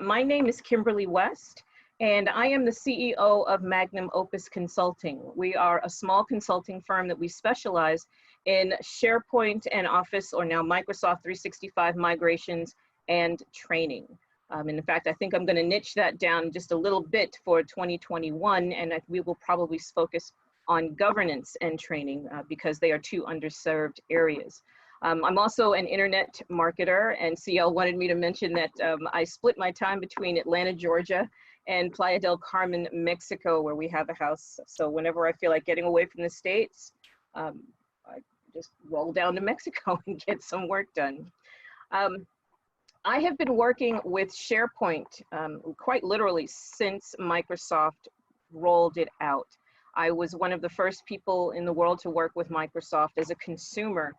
My name is Kimberly West, and I am the CEO of Magnum Opus Consulting. We are a small consulting firm that we specialize in SharePoint and Office, or now Microsoft 365 migrations and training. In fact, I think I'm going to niche that down just a little bit for 2021, and we will probably focus on governance and training because they are two underserved areas. I'm also an internet marketer, and CL wanted me to mention that I split my time between Atlanta, Georgia, and Playa del Carmen, Mexico, where we have a house. So whenever I feel like getting away from the States, I just roll down to Mexico and get some work done. I have been working with SharePoint quite literally since Microsoft rolled it out. I was one of the first people in the world to work with Microsoft as a consumer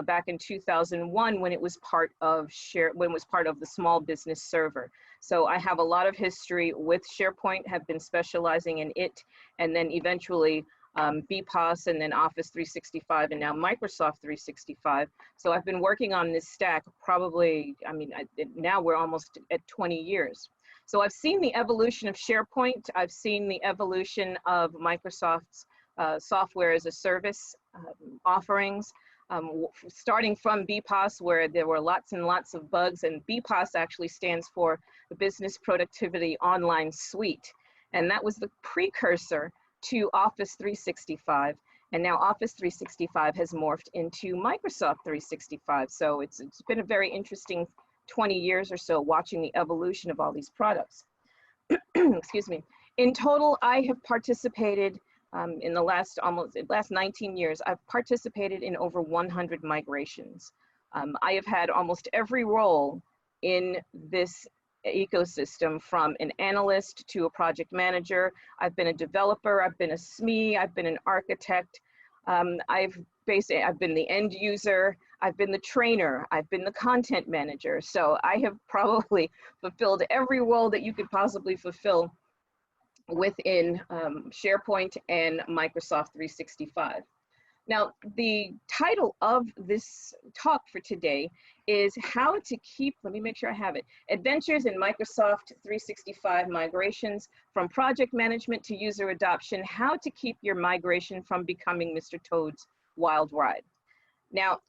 back in 2001 when it was part of the small business server. So I have a lot of history with SharePoint, have been specializing in it, and then eventually BPOS, and then Office 365, and now Microsoft 365. So I've been working on this stack probably, now we're almost at 20 years. So I've seen the evolution of SharePoint. I've seen the evolution of Microsoft's software as a service offerings, starting from BPOS, where there were lots and lots of bugs, and BPOS actually stands for the Business Productivity Online Suite. And that was the precursor to Office 365. And now Office 365 has morphed into Microsoft 365. So it's been a very interesting 20 years or so watching the evolution of all these products. Excuse me. In total, I have participated in the last 19 years, I've participated in over 100 migrations. I have had almost every role in this ecosystem, from an analyst to a project manager. I've been a developer, I've been a SME, I've been an architect. I've been the end user, I've been the trainer, I've been the content manager. So I have probably fulfilled every role that you could possibly fulfill within SharePoint and Microsoft 365. Now, the title of this talk for today is how to keep, let me make sure I have it, Adventures in Microsoft 365 Migrations, from Project Management to User Adoption, How to Keep Your Migration from Becoming Mr. Toad's Wild Ride. Now,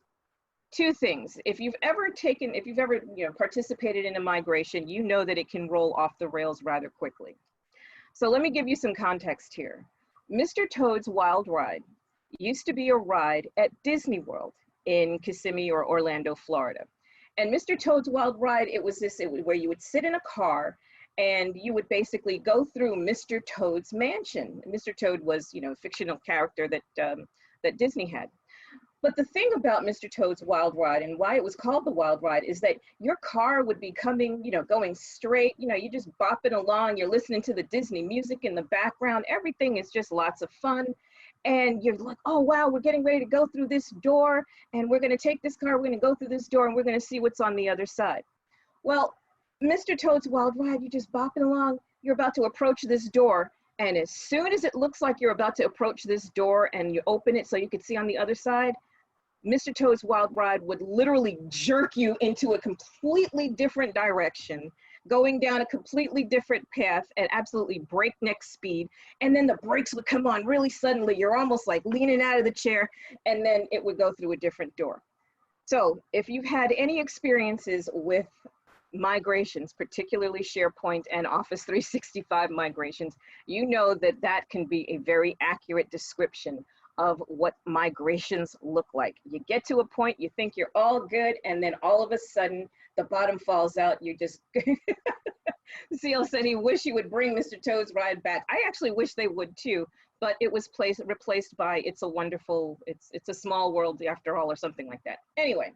two things. If you've ever participated in a migration, you know that it can roll off the rails rather quickly. So let me give you some context here. Mr. Toad's Wild Ride used to be a ride at Disney World in Kissimmee or Orlando, Florida. And Mr. Toad's Wild Ride, it was where you would sit in a car and you would basically go through Mr. Toad's mansion. Mr. Toad was, a fictional character that Disney had. But the thing about Mr. Toad's Wild Ride, and why it was called the Wild Ride, is that your car would be coming, going straight, you're just bopping along, you're listening to the Disney music in the background, everything is just lots of fun. And you're like, oh wow, we're getting ready to go through this door, and we're gonna take this car, we're gonna go through this door, and we're gonna see what's on the other side. Well, Mr. Toad's Wild Ride, you're just bopping along, you're about to approach this door, and as soon as it looks like you're about to approach this door and you open it so you can see on the other side, Mr. Toad's Wild Ride would literally jerk you into a completely different direction, going down a completely different path at absolutely breakneck speed. And then the brakes would come on really suddenly. You're almost like leaning out of the chair, and then it would go through a different door. So if you've had any experiences with migrations, particularly SharePoint and Office 365 migrations, you know that that can be a very accurate description of what migrations look like. You get to a point, you think you're all good, and then all of a sudden the bottom falls out. You just CL said he wish he would bring Mr. Toad's Ride back. I actually wish they would too, but it was replaced by It's a Small World After All, or something like that. Anyway,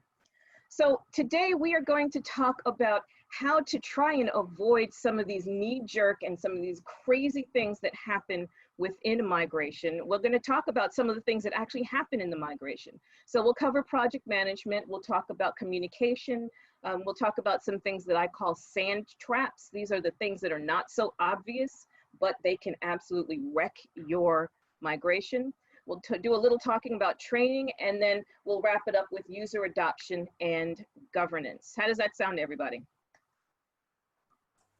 so today we are going to talk about how to try and avoid some of these knee-jerk and some of these crazy things that happen within a migration. We're going to talk about some of the things that actually happen in the migration. So we'll cover project management, we'll talk about communication, we'll talk about some things that I call sand traps. These are the things that are not so obvious, but they can absolutely wreck your migration. We'll do a little talking about training, and then we'll wrap it up with user adoption and governance. How does that sound to everybody?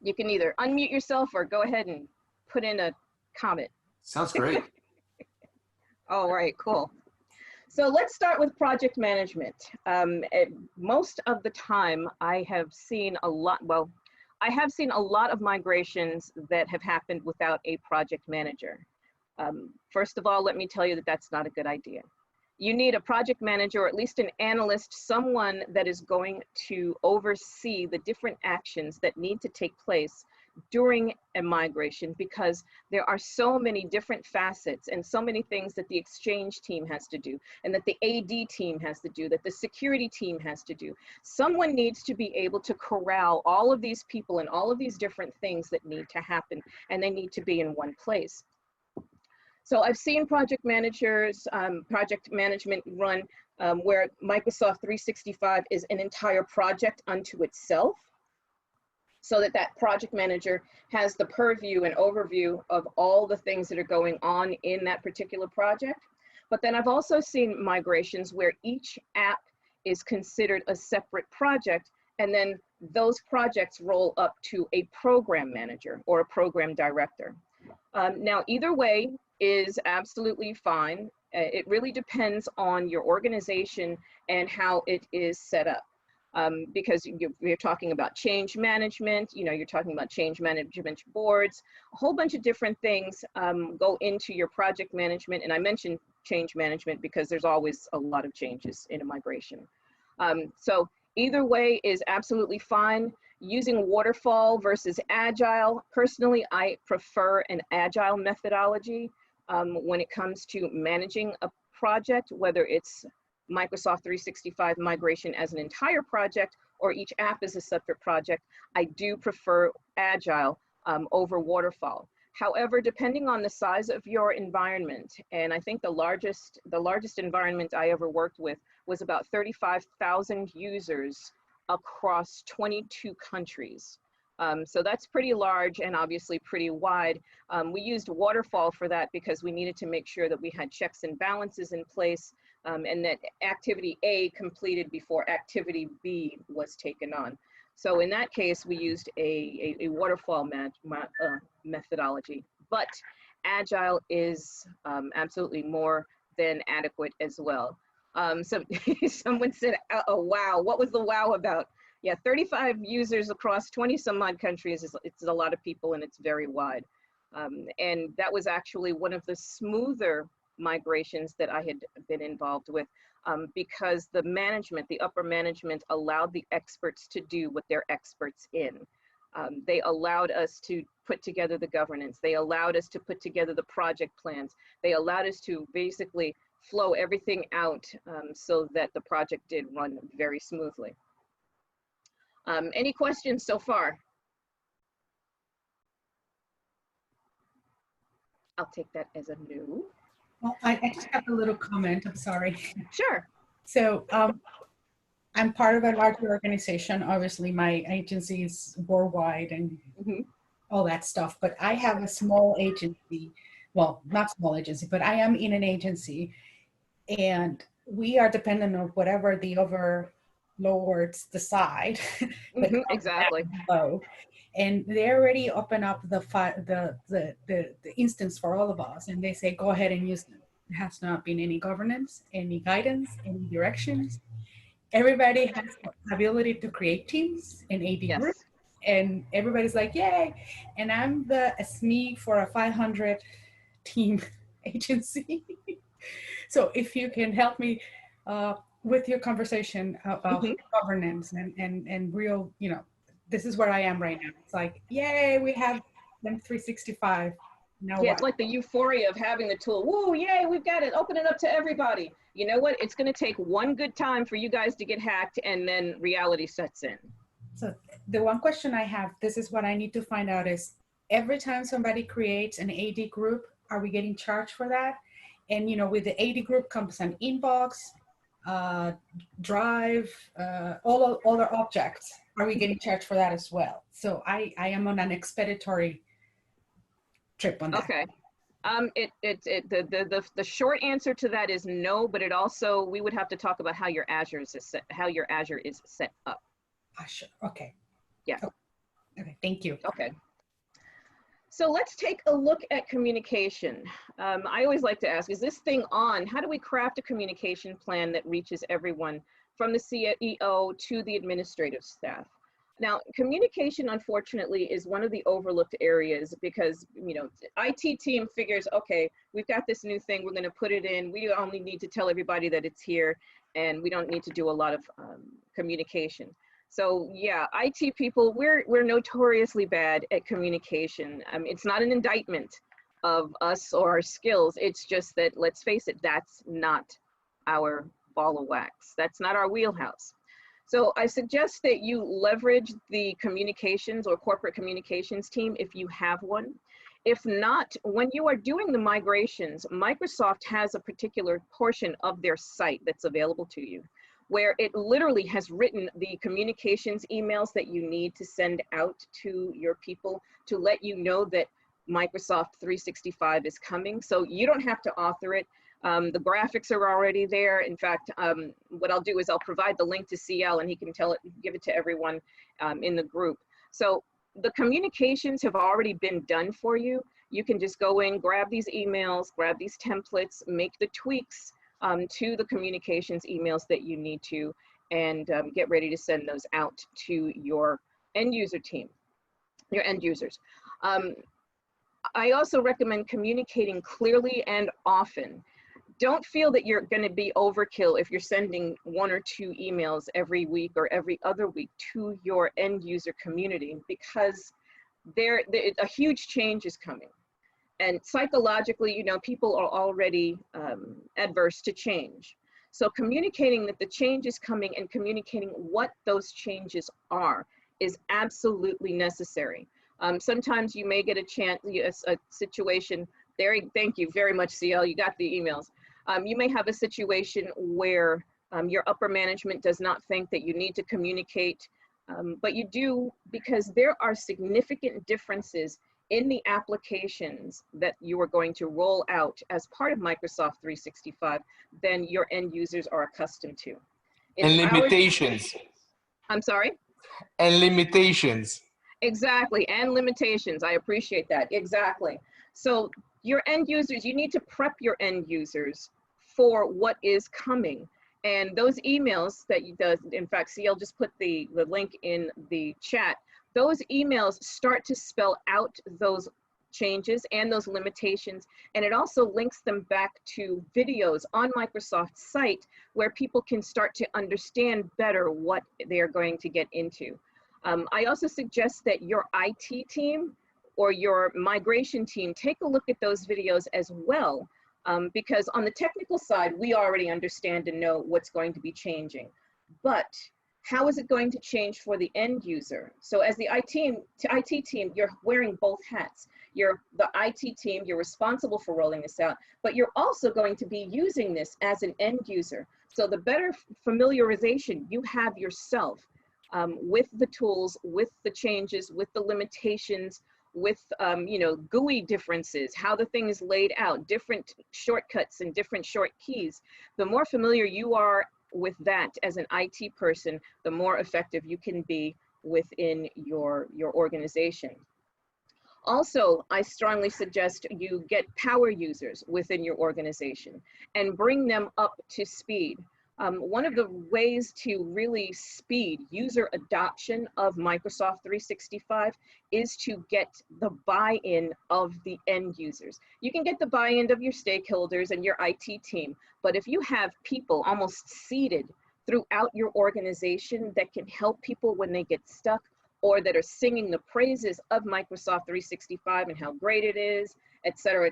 You can either unmute yourself or go ahead and put in a comment. Sounds great. All right, cool. So let's start with project management. Most of the time I have seen a lot, I have seen a lot of migrations that have happened without a project manager. First of all, let me tell you that that's not a good idea. You need a project manager, or at least an analyst, someone that is going to oversee the different actions that need to take place during a migration, because there are so many different facets and so many things that the exchange team has to do, and that the AD team has to do, that the security team has to do. Someone needs to be able to corral all of these people and all of these different things that need to happen, and they need to be in one place. So I've seen project managers, project management run where Microsoft 365 is an entire project unto itself, so that that project manager has the purview and overview of all the things that are going on in that particular project. But then I've also seen migrations where each app is considered a separate project, and then those projects roll up to a program manager or a program director. Now, either way is absolutely fine. It really depends on your organization and how it is set up. Because you're talking about change management, you're talking about change management boards, a whole bunch of different things go into your project management. And I mentioned change management because there's always a lot of changes in a migration. So either way is absolutely fine. Using waterfall versus agile, personally, I prefer an agile methodology when it comes to managing a project, whether it's Microsoft 365 migration as an entire project or each app is a separate project. I do prefer agile over waterfall. However, depending on the size of your environment, and I think the largest environment I ever worked with was about 35,000 users across 22 countries. So that's pretty large and obviously pretty wide. We used waterfall for that because we needed to make sure that we had checks and balances in place, and that activity A completed before activity B was taken on. So in that case, we used a waterfall methodology, but agile is absolutely more than adequate as well. So someone said, oh, wow, what was the wow about? Yeah, 35 users across 20 some odd countries, it's a lot of people and it's very wide. And that was actually one of the smoother migrations that I had been involved with, because the management, the upper management, allowed the experts to do what they're experts in. They allowed us to put together the governance. They allowed us to put together the project plans. They allowed us to basically flow everything out so that the project did run very smoothly. Any questions so far? I'll take that as a no. Well, I just have a little comment. I'm sorry. Sure. So I'm part of a larger organization. Obviously, my agency is worldwide and all that stuff. But I have a small agency. Well, not small agency, but I am in an agency. And we are dependent on whatever the overlords decide. Exactly. And they already open up the instance for all of us, and they say go ahead and use them. There has not been any governance, any guidance, any directions. Everybody has the ability to create teams and AD groups, and everybody's like, yay! And I'm the SME for a 500 team agency. So if you can help me with your conversation about governance and real, this is where I am right now. It's like, yay, we have them 365. Now it's like the euphoria of having the tool. Woo, yay, we've got it. Open it up to everybody. You know what? It's going to take one good time for you guys to get hacked, and then reality sets in. So the one question I have, this is what I need to find out, is every time somebody creates an AD group, are we getting charged for that? And, with the AD group comes an inbox, drive, all other objects. Are we getting charged for that as well? So I am on an expeditory trip on that. Okay. The short answer to that is no, but it also, we would have to talk about how your Azure is set up. Azure, okay. Yeah. Okay. Okay, thank you. Okay. So let's take a look at communication. I always like to ask, is this thing on? How do we craft a communication plan that reaches everyone from the CEO to the administrative staff? Now, communication, unfortunately, is one of the overlooked areas because, you know, IT team figures, okay, we've got this new thing, we're going to put it in. We only need to tell everybody that it's here, and we don't need to do a lot of communication. So yeah, IT people, we're notoriously bad at communication. It's not an indictment of us or our skills. It's just that, let's face it, that's not our ball of wax. That's not our wheelhouse. So I suggest that you leverage the communications or corporate communications team if you have one. If not, when you are doing the migrations, Microsoft has a particular portion of their site that's available to you, where it literally has written the communications emails that you need to send out to your people to let you know that Microsoft 365 is coming. So you don't have to author it. The graphics are already there. In fact, what I'll do is I'll provide the link to CL and he can give it to everyone in the group. So the communications have already been done for you. You can just go in, grab these emails, grab these templates, make the tweaks to the communications emails that you need to, and get ready to send those out to your end user team, your end users. I also recommend communicating clearly and often. Don't feel that you're going to be overkill if you're sending 1 or 2 emails every week or every other week to your end user community, because a huge change is coming. And psychologically, you know, people are already adverse to change. So communicating that the change is coming and communicating what those changes are is absolutely necessary. Sometimes you may get a situation there. Thank you very much, CL. You got the emails. You may have a situation where your upper management does not think that you need to communicate, but you do, because there are significant differences in the applications that you are going to roll out as part of Microsoft 365 than your end users are accustomed to. And limitations. I'm sorry? And limitations. Exactly, and limitations. I appreciate that. Exactly. So your end users, you need to prep your end users for what is coming. And those emails that you does, in fact, CL just put the link in the chat. Those emails start to spell out those changes and those limitations. And it also links them back to videos on Microsoft's site where people can start to understand better what they're going to get into. I also suggest that your IT team or your migration team take a look at those videos as well, because on the technical side, we already understand and know what's going to be changing. But how is it going to change for the end user? So as the IT team, you're wearing both hats. You're the IT team, you're responsible for rolling this out, but you're also going to be using this as an end user. So the better familiarization you have yourself with the tools, with the changes, with the limitations, with you know, GUI differences, how the thing is laid out, different shortcuts and different short keys, the more familiar you are with that as an IT person, the more effective you can be within your organization. Also, I strongly suggest you get power users within your organization and bring them up to speed. One of the ways to really speed user adoption of Microsoft 365 is to get the buy-in of the end users. You can get the buy-in of your stakeholders and your IT team, but if you have people almost seated throughout your organization that can help people when they get stuck, or that are singing the praises of Microsoft 365 and how great it is, et cetera,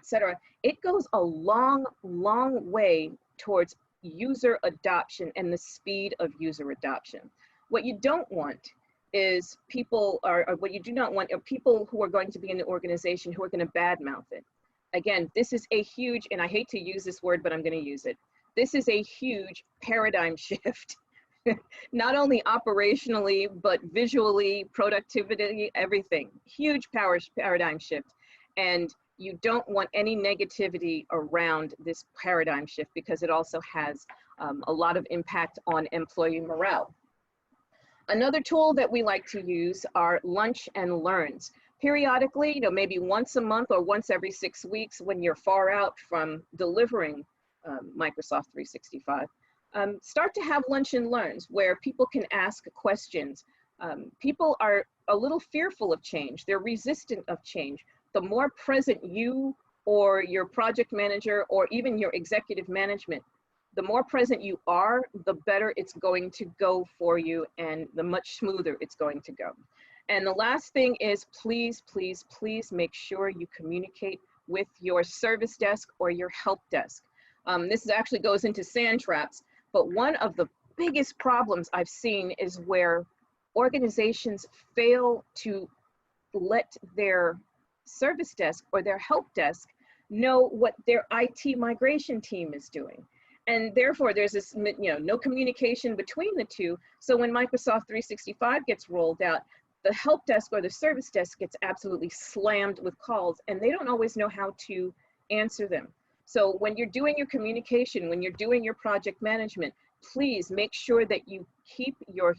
it goes a long, long way towards user adoption and the speed of user adoption. What you don't want is what you do not want are people who are going to be in the organization who are going to badmouth it. Again, this is a huge, and I hate to use this word, but I'm going to use it. This is a huge paradigm shift, not only operationally, but visually, productivity, everything. Huge paradigm shift. And you don't want any negativity around this paradigm shift because it also has a lot of impact on employee morale. Another tool that we like to use are lunch and learns. Periodically, you know, maybe once a month or once every 6 weeks when you're far out from delivering Microsoft 365, start to have lunch and learns where people can ask questions. People are a little fearful of change. They're resistant of change. The more present you or your project manager or even your executive management, the more present you are, the better it's going to go for you and the much smoother it's going to go. And the last thing is please, please, please make sure you communicate with your service desk or your help desk. This actually goes into sand traps, but one of the biggest problems I've seen is where organizations fail to let their service desk or their help desk know what their IT migration team is doing. And therefore there's this, you know, no communication between the two. So when Microsoft 365 gets rolled out, the help desk or the service desk gets absolutely slammed with calls and they don't always know how to answer them. So when you're doing your communication, when you're doing your project management, please make sure that you keep your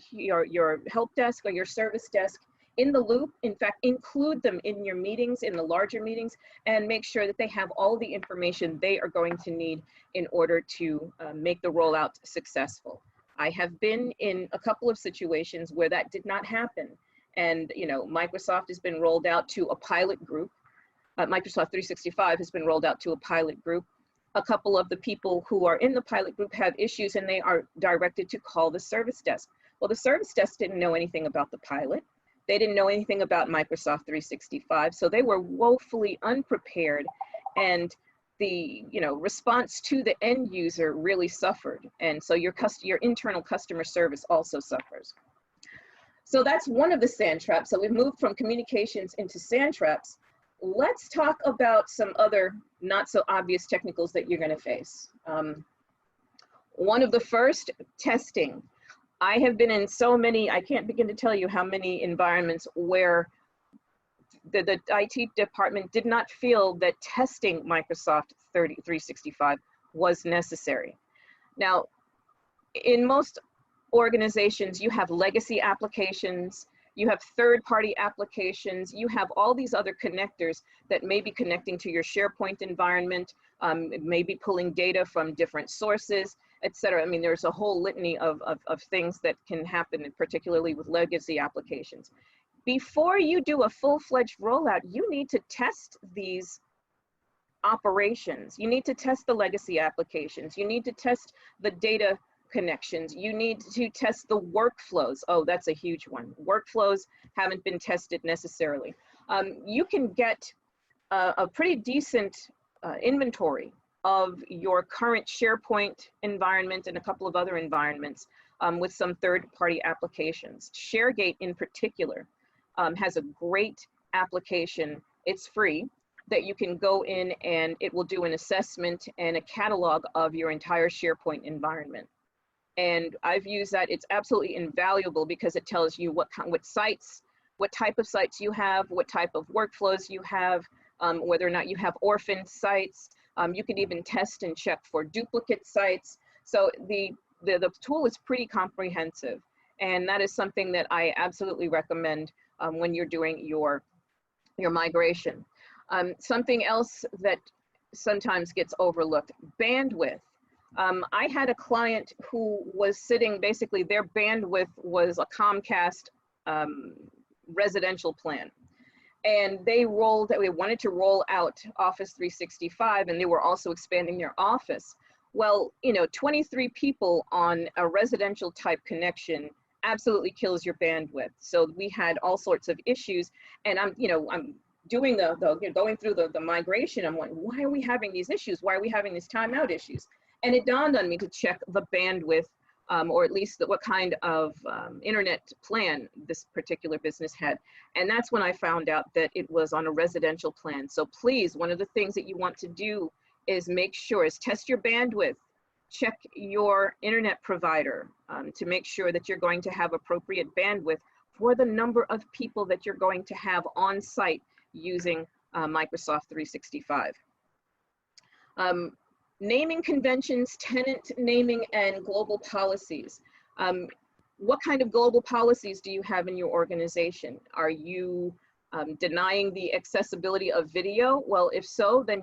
help desk or your service desk in the loop. In fact, include them in your meetings, in the larger meetings, and make sure that they have all the information they are going to need in order to make the rollout successful. I have been in a couple of situations where that did not happen. And, you know, Microsoft has been rolled out to a pilot group. Microsoft 365 has been rolled out to a pilot group. A couple of the people who are in the pilot group have issues and they are directed to call the service desk. Well, the service desk didn't know anything about the pilot. They didn't know anything about Microsoft 365. So they were woefully unprepared and the, you know, response to the end user really suffered. And so your internal customer service also suffers. So that's one of the sand traps. So we've moved from communications into sand traps. Let's talk about some other not so obvious technicals that you're going to face. One of the first, testing. I have been in so many, I can't begin to tell you how many environments where the IT department did not feel that testing Microsoft 365 was necessary. Now, in most organizations, you have legacy applications, you have third-party applications, you have all these other connectors that may be connecting to your SharePoint environment, maybe pulling data from different sources, etc. I mean, there's a whole litany of things that can happen, particularly with legacy applications. Before you do a full-fledged rollout, you need to test these operations. You need to test the legacy applications. You need to test the data connections. You need to test the workflows. Oh, that's a huge one. Workflows haven't been tested necessarily. You can get a pretty decent inventory of your current SharePoint environment and a couple of other environments with some third-party applications. ShareGate in particular has a great application. It's free, that you can go in and it will do an assessment and a catalog of your entire SharePoint environment. And I've used that. It's absolutely invaluable because it tells you what sites, what type of sites you have, what type of workflows you have, whether or not you have orphaned sites. You can even test and check for duplicate sites. So the tool is pretty comprehensive. And that is something that I absolutely recommend when you're doing your migration. Something else that sometimes gets overlooked, bandwidth. I had a client who was sitting, basically their bandwidth was a Comcast residential plan. And they wanted to roll out Office 365 and they were also expanding their office. Well, you know, 23 people on a residential type connection absolutely kills your bandwidth. So we had all sorts of issues and I'm doing going through the migration. I'm like, why are we having these issues? Why are we having these timeout issues? And it dawned on me to check the bandwidth, or at least what kind of internet plan this particular business had. And that's when I found out that it was on a residential plan. So please, one of the things that you want to do is test your bandwidth, check your internet provider to make sure that you're going to have appropriate bandwidth for the number of people that you're going to have on site using Microsoft 365. Naming conventions, tenant naming, and global policies. what kind of global policies do you have in your organization? Are you denying the accessibility of video? Well, if so, then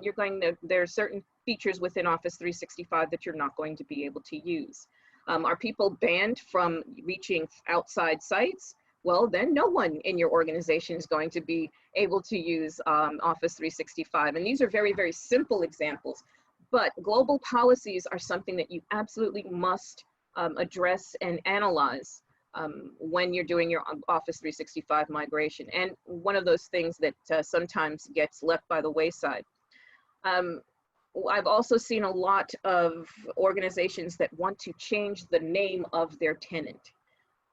there are certain features within Office 365 that you're not going to be able to use. Are people banned from reaching outside sites? Well, then no one in your organization is going to be able to use Office 365. And these are very, very simple examples, but global policies are something that you absolutely must address and analyze when you're doing your Office 365 migration. And one of those things that sometimes gets left by the wayside. I've also seen a lot of organizations that want to change the name of their tenant.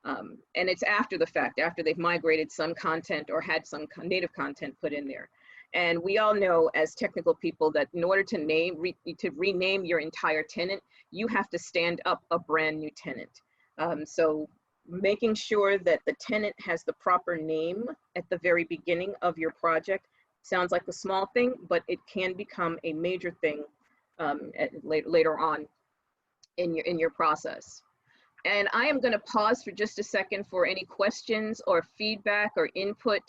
And it's after the fact, after they've migrated some content or had some native content put in there. And we all know as technical people that in order to rename your entire tenant, you have to stand up a brand new tenant. So making sure that the tenant has the proper name at the very beginning of your project sounds like a small thing, but it can become a major thing later on in your process. And I am going to pause for just a second for any questions or feedback or input.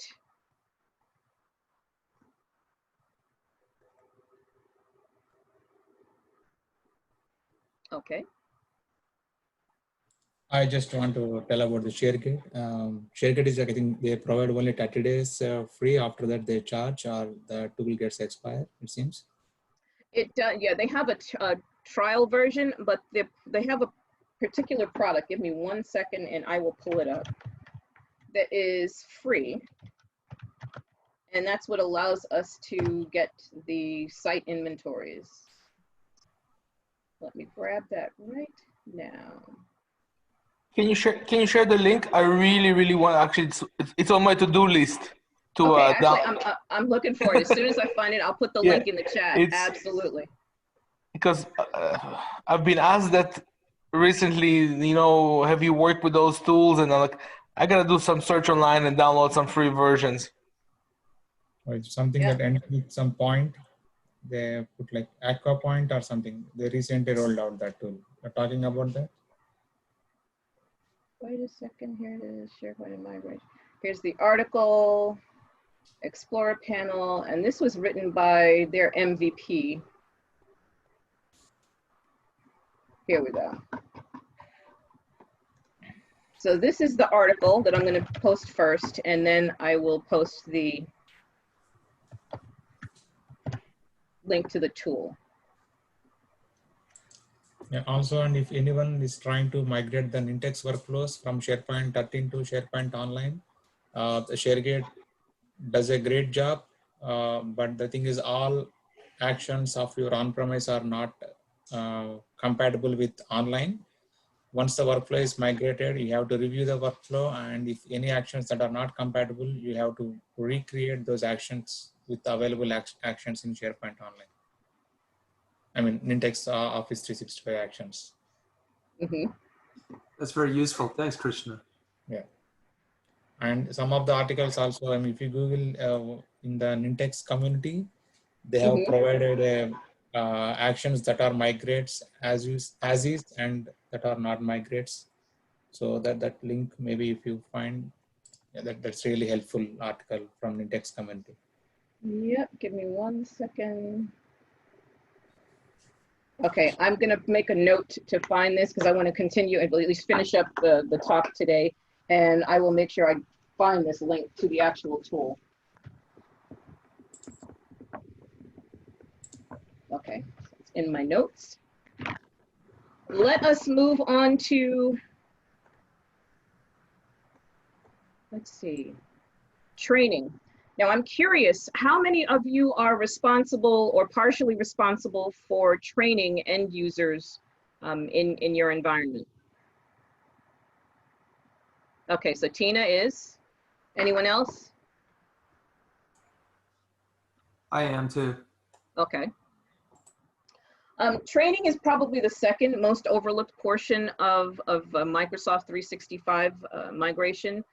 Okay. I just want to tell about the ShareGate. ShareGate is like, I think they provide only 30 days free. After that, they charge, or the tool gets expired, it seems. Yeah, they have a trial version, but they have a particular product. Give me 1 second and I will pull it up. That is free. And that's what allows us to get the site inventories. Let me grab that right now. Can you share the link? I really want, actually it's on my to-do list to okay, actually, I'm looking for it. As soon as I find it, I'll put the link in the chat. Absolutely. Because I've been asked that recently, have you worked with those tools? And I'm like, I gotta do some search online and download some free versions. Or it's something that ends with some point. They put like Aqua Point or something. They recently rolled out that tool. You're talking about that? Wait a second, here it is, Sharepoint and Migration. Here's the article, Explorer panel, and this was written by their MVP. Here we go. So this is the article that I'm going to post first, and then I will post the link to the tool. Yeah, also, and if anyone is trying to migrate the Nintex workflows from SharePoint 13 to SharePoint Online, the ShareGate does a great job, but the thing is all actions of your on-premise are not compatible with online. Once the workflow is migrated, you have to review the workflow, and if any actions that are not compatible, you have to recreate those actions with available actions in SharePoint Online. I mean, Nintex Office 365 actions. Mm-hmm. That's very useful. Thanks, Krishna. Yeah. And some of the articles also, I mean, if you Google in the Nintex community, they have provided actions that are migrates as is, and that are not migrates. So that link, maybe if you find, that's really helpful article from Nintex community. Yep, give me 1 second. Okay, I'm gonna make a note to find this because I want to continue and at least finish up the talk today, and I will make sure I find this link to the actual tool. Okay, it's in my notes. Let us move on to, let's see, training. Now, I'm curious, how many of you are responsible or partially responsible for training end users in your environment? Okay, so Tina is. Anyone else? I am too. Okay. Training is probably the second most overlooked portion of Microsoft 365 migration.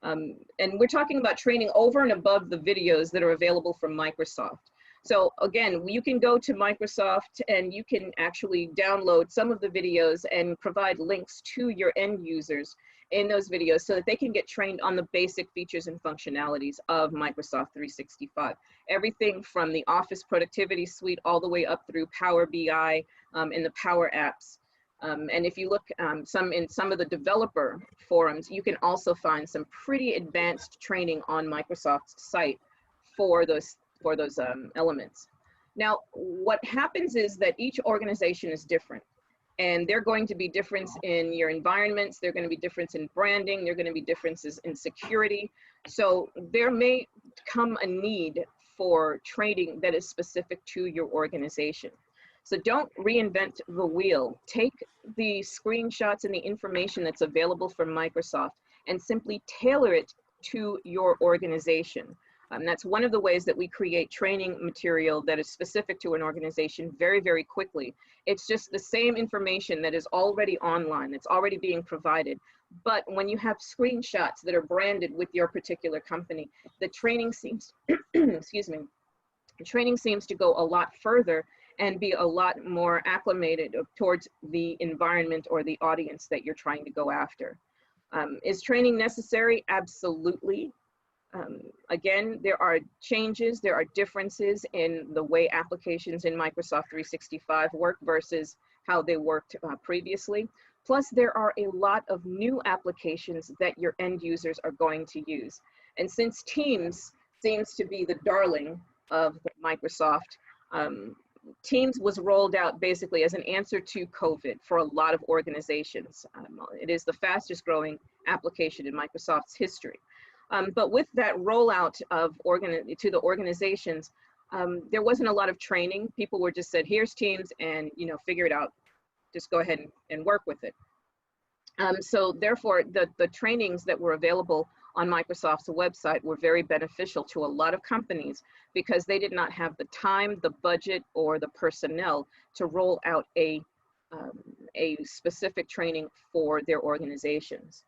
And we're talking about training over and above the videos that are available from Microsoft. So again, you can go to Microsoft and you can actually download some of the videos and provide links to your end users. in those videos so that they can get trained on the basic features and functionalities of Microsoft 365. Everything from the Office Productivity Suite all the way up through Power BI and the Power Apps. And if you look in some of the developer forums, you can also find some pretty advanced training on Microsoft's site for those elements. Now, what happens is that each organization is different, and they're going to be different in your environments. They're going to be different in branding. They're going to be differences in security. So there may come a need for training that is specific to your organization. So don't reinvent the wheel. Take the screenshots and the information that's available from Microsoft and simply tailor it to your organization. That's one of the ways that we create training material that is specific to an organization very, very quickly. It's just the same information that is already online, that's already being provided. But when you have screenshots that are branded with your particular company, the training seems, excuse me, the training seems to go a lot further and be a lot more acclimated towards the environment or the audience that you're trying to go after. Is training necessary? Absolutely. Again, there are changes, there are differences in the way applications in Microsoft 365 work versus how they worked previously. Plus, there are a lot of new applications that your end users are going to use. And since Teams seems to be the darling of Microsoft, Teams was rolled out basically as an answer to COVID for a lot of organizations. It is the fastest growing application in Microsoft's history. But with that rollout of to the organizations, there wasn't a lot of training. People were just said, here's Teams and, you know, figure it out. Just go ahead and work with it. So therefore, the trainings that were available on Microsoft's website were very beneficial to a lot of companies because they did not have the time, the budget, or the personnel to roll out a specific training for their organizations.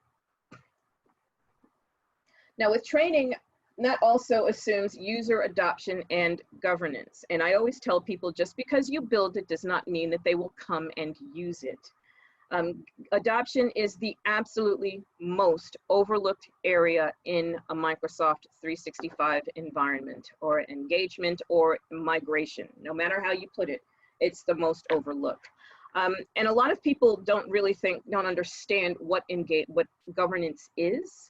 Now with training, that also assumes user adoption and governance. And I always tell people just because you build it does not mean that they will come and use it. Adoption is the absolutely most overlooked area in a Microsoft 365 environment or engagement or migration. No matter how you put it, it's the most overlooked. And a lot of people don't understand what governance is.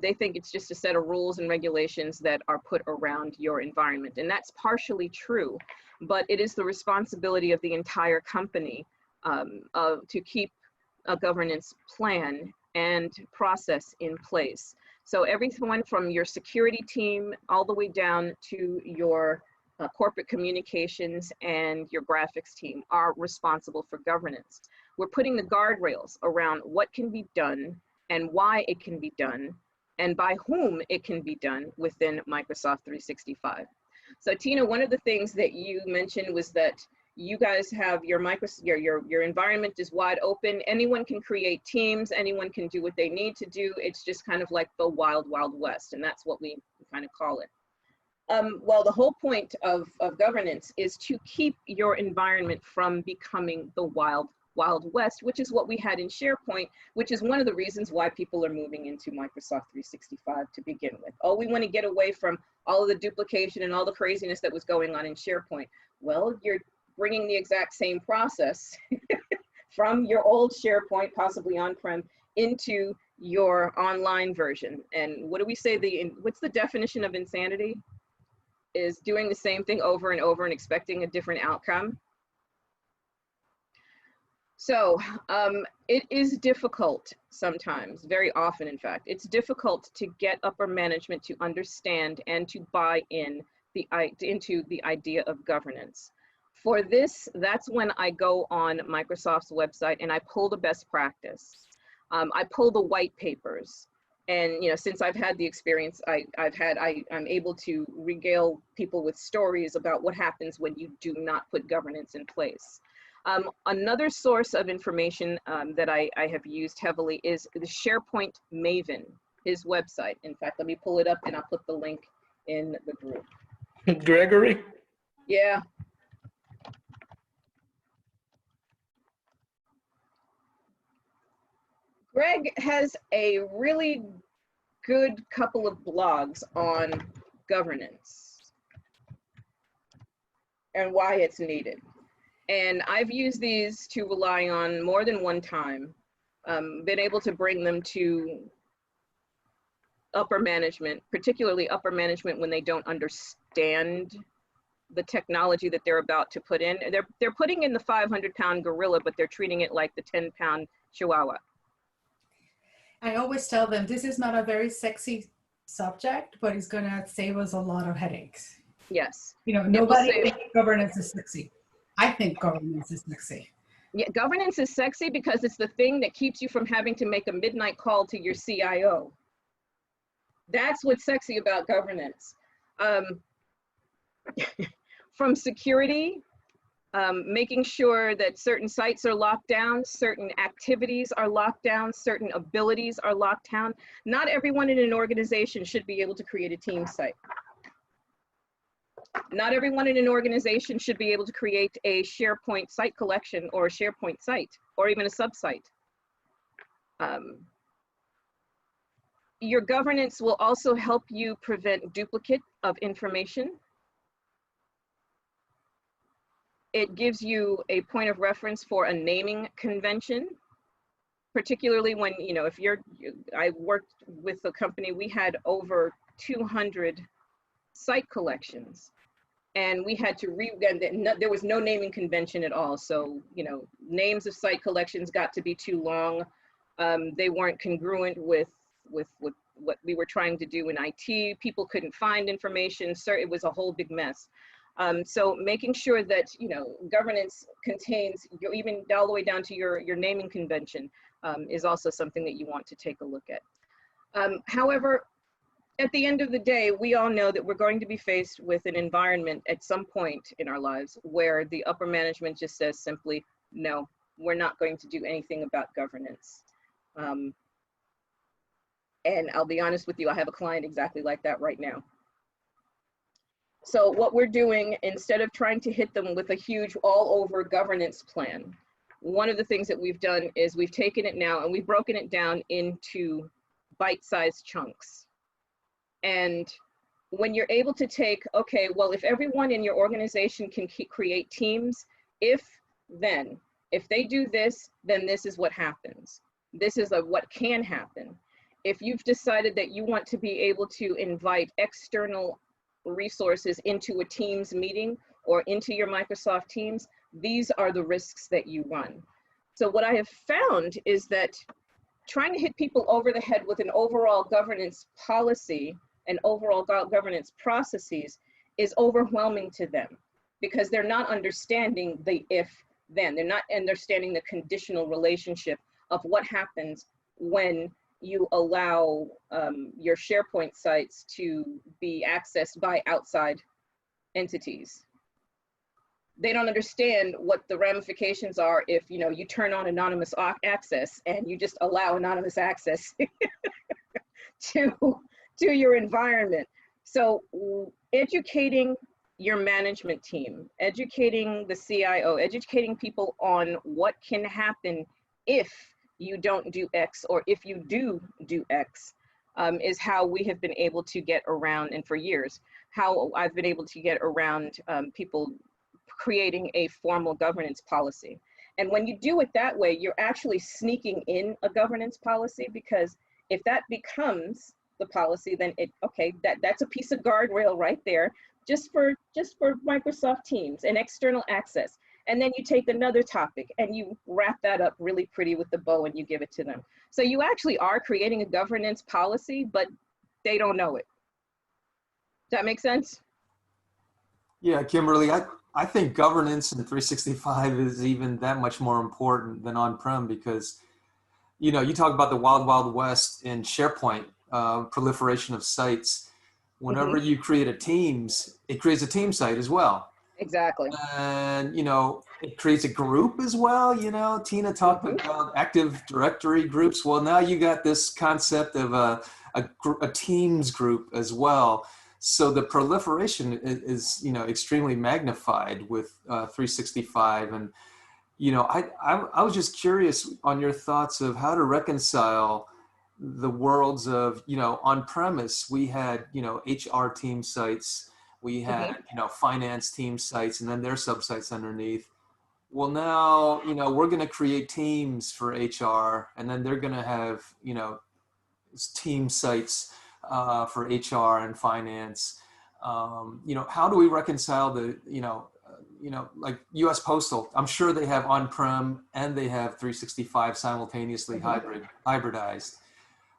They think it's just a set of rules and regulations that are put around your environment. And that's partially true, but it is the responsibility of the entire company to keep a governance plan and process in place. So everyone from your security team all the way down to your corporate communications and your graphics team are responsible for governance. We're putting the guardrails around what can be done and why it can be done and by whom it can be done within Microsoft 365. So Tina, one of the things that you mentioned was that you guys have your environment is wide open. Anyone can create teams, anyone can do what they need to do. It's just kind of like the wild, wild west, and that's what we kind of call it. Well, the whole point of governance is to keep your environment from becoming the wild, wild west, which is what we had in SharePoint, which is one of the reasons why people are moving into Microsoft 365 to begin with. Oh, we want to get away from all of the duplication and all the craziness that was going on in SharePoint. Well, you're bringing the exact same process from your old SharePoint, possibly on-prem, into your online version. And what do we say, what's the definition of insanity? Is doing the same thing over and over and expecting a different outcome. So it is difficult sometimes, very often in fact, it's difficult to get upper management to understand and to buy in into the idea of governance. For this, that's when I go on Microsoft's website and I pull the best practice. I pull the white papers. And you know, since I've had the experience I'm able to regale people with stories about what happens when you do not put governance in place. Another source of information that I have used heavily is the SharePoint Maven, his website. In fact, let me pull it up and I'll put the link in the group. Gregory? Yeah. Greg has a really good couple of blogs on governance and why it's needed. And I've used these to rely on more than one time, been able to bring them to upper management, particularly upper management when they don't understand the technology that they're about to put in. They're putting in the 500-pound gorilla, but they're treating it like the 10-pound chihuahua. I always tell them this is not a very sexy subject, but it's going to save us a lot of headaches. Yes. You know, nobody thinks governance is sexy. I think governance is sexy. Yeah, governance is sexy because it's the thing that keeps you from having to make a midnight call to your CIO. That's what's sexy about governance. From security, making sure that certain sites are locked down, certain activities are locked down, certain abilities are locked down. Not everyone in an organization should be able to create a team site. Not everyone in an organization should be able to create a SharePoint site collection or a SharePoint site or even a sub-site. Your governance will also help you prevent duplicate of information. It gives you a point of reference for a naming convention, particularly when, you know, if I worked with a company, we had over 200 site collections. And we had to there was no naming convention at all. So, you know, names of site collections got to be too long. They weren't congruent with what we were trying to do in IT. People couldn't find information. So it was a whole big mess. So making sure that, you know, governance contains, even all the way down to your naming convention is also something that you want to take a look at. However, at the end of the day, we all know that we're going to be faced with an environment at some point in our lives where the upper management just says simply, no, we're not going to do anything about governance. And I'll be honest with you, I have a client exactly like that right now. So what we're doing, instead of trying to hit them with a huge all over governance plan, one of the things that we've done is we've taken it now and we've broken it down into bite-sized chunks. And when you're able to take, okay, well, if everyone in your organization can create teams, if they do this, then this is what happens. This is what can happen. If you've decided that you want to be able to invite external resources into a Teams meeting or into your Microsoft Teams, these are the risks that you run. So what I have found is that trying to hit people over the head with an overall governance policy and overall governance processes is overwhelming to them because they're not understanding the if-then. They're not understanding the conditional relationship of what happens when you allow your SharePoint sites to be accessed by outside entities. They don't understand what the ramifications are if, you know, you turn on anonymous access and you just allow anonymous access to your environment. So educating your management team, educating the CIO, educating people on what can happen if you don't do X, or if you do X, is how we have been able to get around, and for years, how I've been able to get around people creating a formal governance policy. And when you do it that way, you're actually sneaking in a governance policy, because if that becomes the policy, then that's a piece of guardrail right there, just for Microsoft Teams and external access. And then you take another topic and you wrap that up really pretty with the bow and you give it to them. So you actually are creating a governance policy, but they don't know it. Does that make sense? Yeah, Kimberly, I think governance in 365 is even that much more important than on-prem, because, you know, you talk about the wild west in SharePoint, proliferation of sites. Whenever you create a Teams, it creates a team site as well. Exactly. And, you know, it creates a group as well. You know, Tina talked about Active Directory groups. Well, now you got this concept of a Teams group as well. So the proliferation is, you know, extremely magnified with 365. And I was just curious on your thoughts of how to reconcile the worlds of, on premise, we had, HR team sites, we had, finance team sites, and then their subsites underneath. Well, now, we're going to create teams for HR, and then they're going to have, team sites for HR and finance. How do we reconcile the, like US Postal? I'm sure they have on-prem and they have 365 simultaneously hybridized.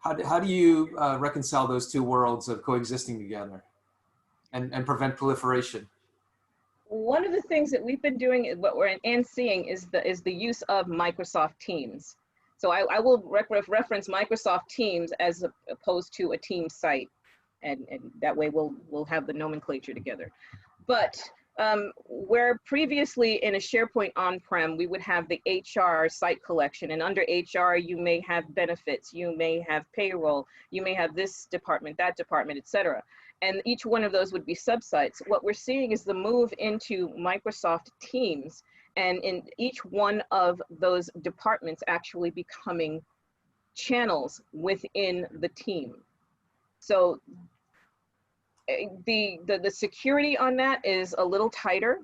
How do you reconcile those two worlds of coexisting together and prevent proliferation? One of the things that we've been doing, what we're seeing is the use of Microsoft Teams. So I will reference Microsoft Teams as opposed to a team site, and that way we'll have the nomenclature together. But where previously in a SharePoint on-prem, we would have the HR site collection, and under HR, you may have benefits, you may have payroll, you may have this department, that department, etc. And each one of those would be subsites. What we're seeing is the move into Microsoft Teams, and in each one of those departments actually becoming channels within the team. So the security on that is a little tighter.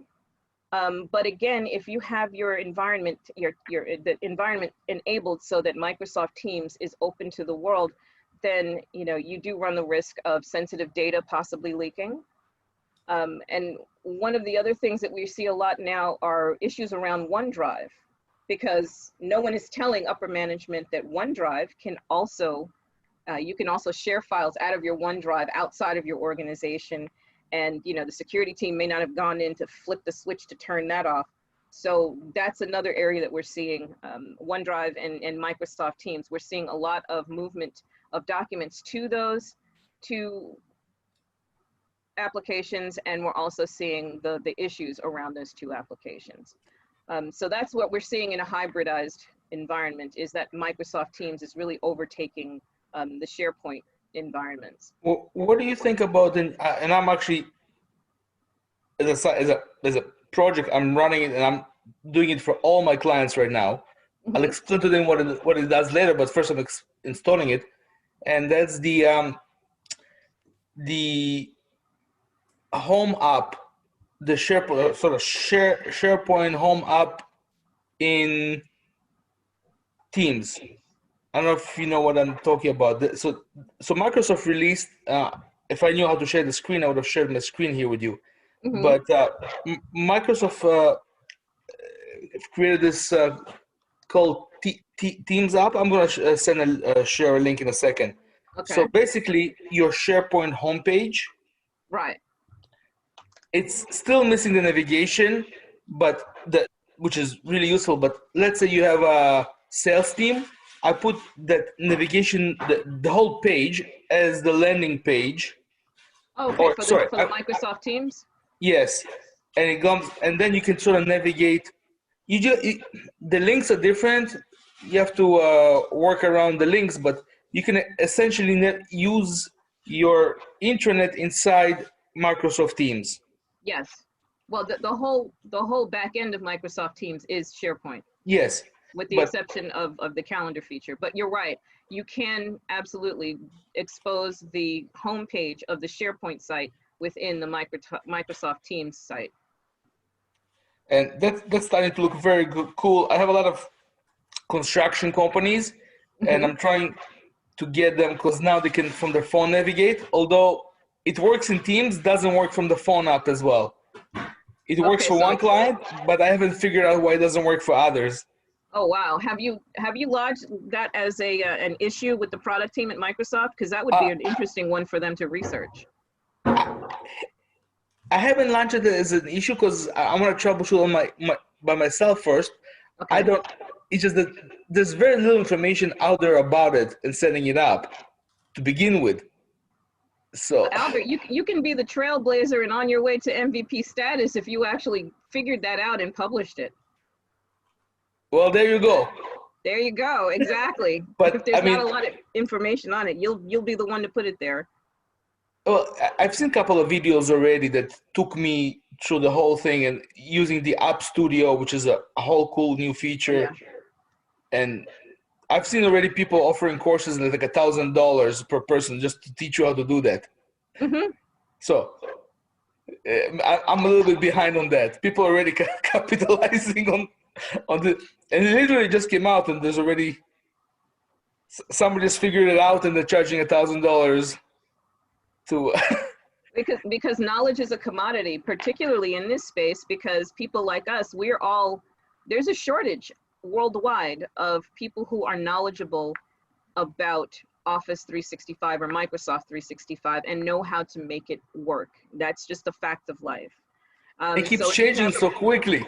But again, if you have your environment, the environment enabled so that Microsoft Teams is open to the world, then you do run the risk of sensitive data possibly leaking. And one of the other things that we see a lot now are issues around OneDrive, because no one is telling upper management that OneDrive can also, you can also share files out of your OneDrive outside of your organization. And the security team may not have gone in to flip the switch to turn that off. So that's another area that we're seeing, OneDrive and Microsoft Teams. We're seeing a lot of movement of documents to those two applications, and we're also seeing the issues around those two applications. So that's what we're seeing in a hybridized environment, is that Microsoft Teams is really overtaking the SharePoint environments. Well, what do you think about, and I'm actually, as a project, I'm running it and I'm doing it for all my clients right now. Mm-hmm. I'll explain to them what it does later, but first I'm installing it. And that's the home app, the SharePoint, SharePoint home app in Teams. I don't know if you know what I'm talking about. So Microsoft released, if I knew how to share the screen, I would have shared my screen here with you. Mm-hmm. But Microsoft created this called Teams app. I'm going to share a link in a second. Okay. So basically, your SharePoint homepage, right? It's still missing the navigation, but which is really useful. But let's say you have a sales team. I put that navigation, the whole page, as the landing page. Oh, okay, for the Microsoft Teams? Yes, and it comes, and then you can sort of navigate. The links are different. You have to work around the links, but you can essentially use your intranet inside Microsoft Teams. Yes. Well, the whole back end of Microsoft Teams is SharePoint. Yes. With the exception of the calendar feature. But you're right. You can absolutely expose the homepage of the SharePoint site within the Microsoft Teams site. And that's starting to look very cool. I have a lot of construction companies, mm-hmm. and I'm trying to get them, because now they can from their phone navigate. Although it works in Teams, doesn't work from the phone app as well. It works for one client, but I haven't figured out why it doesn't work for others. Oh wow! Have you lodged that as an issue with the product team at Microsoft? Because that would be an interesting one for them to research. I haven't launched it as an issue because I want to troubleshoot by myself first. Okay. I don't. It's just that there's very little information out there about it and setting it up to begin with. So Albert, you can be the trailblazer and on your way to MVP status if you actually figured that out and published it. Well, there you go. There you go. Exactly. But if there's not a lot of information on it, you'll be the one to put it there. Well, I've seen a couple of videos already that took me through the whole thing and using the App Studio, which is a whole cool new feature. And I've seen already people offering courses like $1,000 per person just to teach you how to do that. So I'm a little bit behind on that. People are already capitalizing on the, and it literally just came out, and there's already somebody just figured it out, and they're charging $1,000 to. because knowledge is a commodity, particularly in this space, because people like us, there's a shortage worldwide of people who are knowledgeable about Office 365 or Microsoft 365 and know how to make it work. That's just a fact of life. It keeps changing so quickly.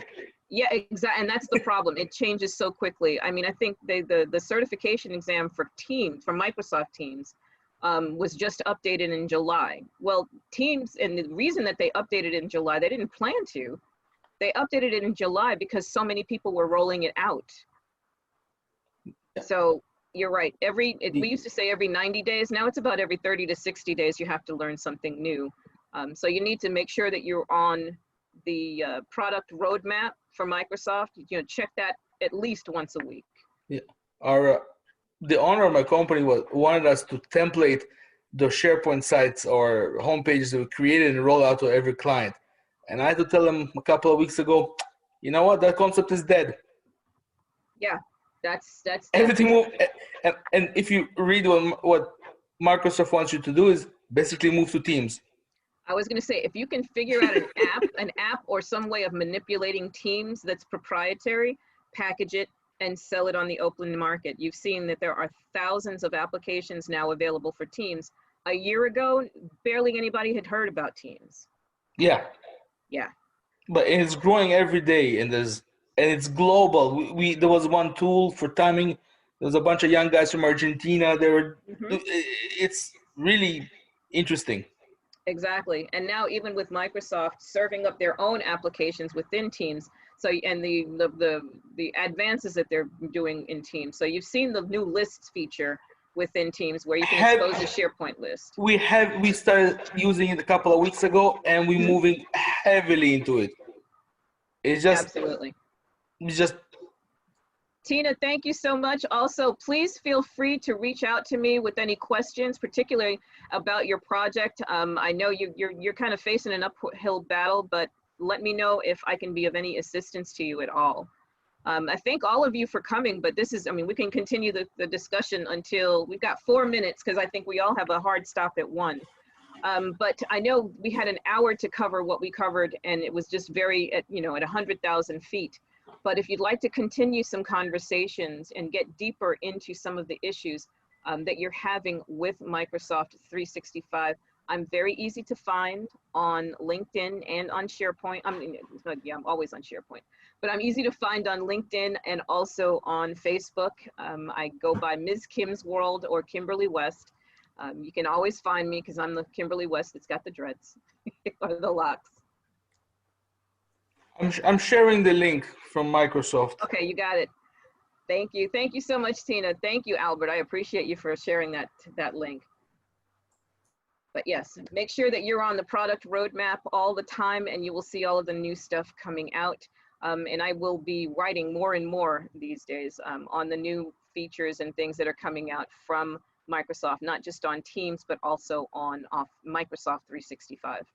Yeah, exactly. And that's the problem. It changes so quickly. I mean, I think the certification exam for Teams, for Microsoft Teams, was just updated in July. Well, Teams, and the reason that they updated it in July, they didn't plan to. They updated it in July because so many people were rolling it out. So you're right. We used to say every 90 days. Now it's about every 30 to 60 days you have to learn something new. So you need to make sure that you're on the product roadmap for Microsoft. Check that at least once a week. Yeah. The owner of my company wanted us to template the SharePoint sites or homepages that we created and roll out to every client. And I had to tell them a couple of weeks ago, you know what, that concept is dead. Yeah, that's everything move. And if you read what Microsoft wants you to do is basically move to Teams. I was going to say, if you can figure out an app or some way of manipulating Teams that's proprietary, package it and sell it on the open market. You've seen that there are thousands of applications now available for Teams. A year ago, barely anybody had heard about Teams. Yeah. Yeah. But it's growing every day, and it's global. There was one tool for timing. There's a bunch of young guys from Argentina. It's really interesting. Exactly. And now even with Microsoft serving up their own applications within Teams, so and the advances that they're doing in Teams. So you've seen the new lists feature within Teams where you can expose a SharePoint list. We started using it a couple of weeks ago, and we're moving heavily into it. It's just absolutely. Tina, thank you so much. Also, please feel free to reach out to me with any questions, particularly about your project. I know you're kind of facing an uphill battle, but let me know if I can be of any assistance to you at all. I thank all of you for coming, but we can continue the discussion until we've got 4 minutes, because I think we all have a hard stop at 1. But I know we had an hour to cover what we covered, and it was just at 100,000 feet. But if you'd like to continue some conversations and get deeper into some of the issues that you're having with Microsoft 365, I'm very easy to find on LinkedIn and on SharePoint. I'm always on SharePoint, but I'm easy to find on LinkedIn and also on Facebook. I go by Ms. Kim's World or Kimberly West. You can always find me because I'm the Kimberly West that's got the dreads or the locks. I'm sharing the link from Microsoft. Okay, you got it. Thank you. Thank you so much, Tina. Thank you, Albert. I appreciate you for sharing that link. But yes, make sure that you're on the product roadmap all the time, and you will see all of the new stuff coming out. And I will be writing more and more these days on the new features and things that are coming out from Microsoft, not just on Teams, but also on Microsoft 365.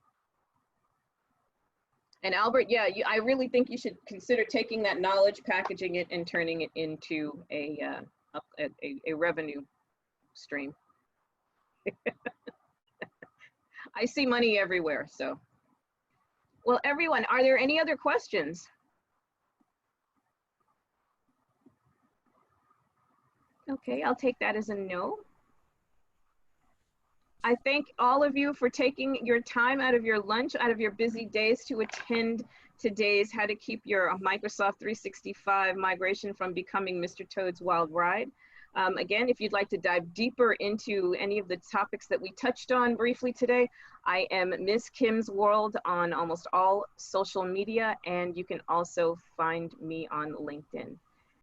And Albert, yeah, I really think you should consider taking that knowledge, packaging it, and turning it into a revenue stream. I see money everywhere, so. Well, everyone, are there any other questions? Okay, I'll take that as a no. I thank all of you for taking your time out of your lunch, out of your busy days to attend today's How to Keep Your Microsoft 365 Migration from Becoming Mr. Toad's Wild Ride. Again, if you'd like to dive deeper into any of the topics that we touched on briefly today, I am Ms. Kim's World on almost all social media, and you can also find me on LinkedIn.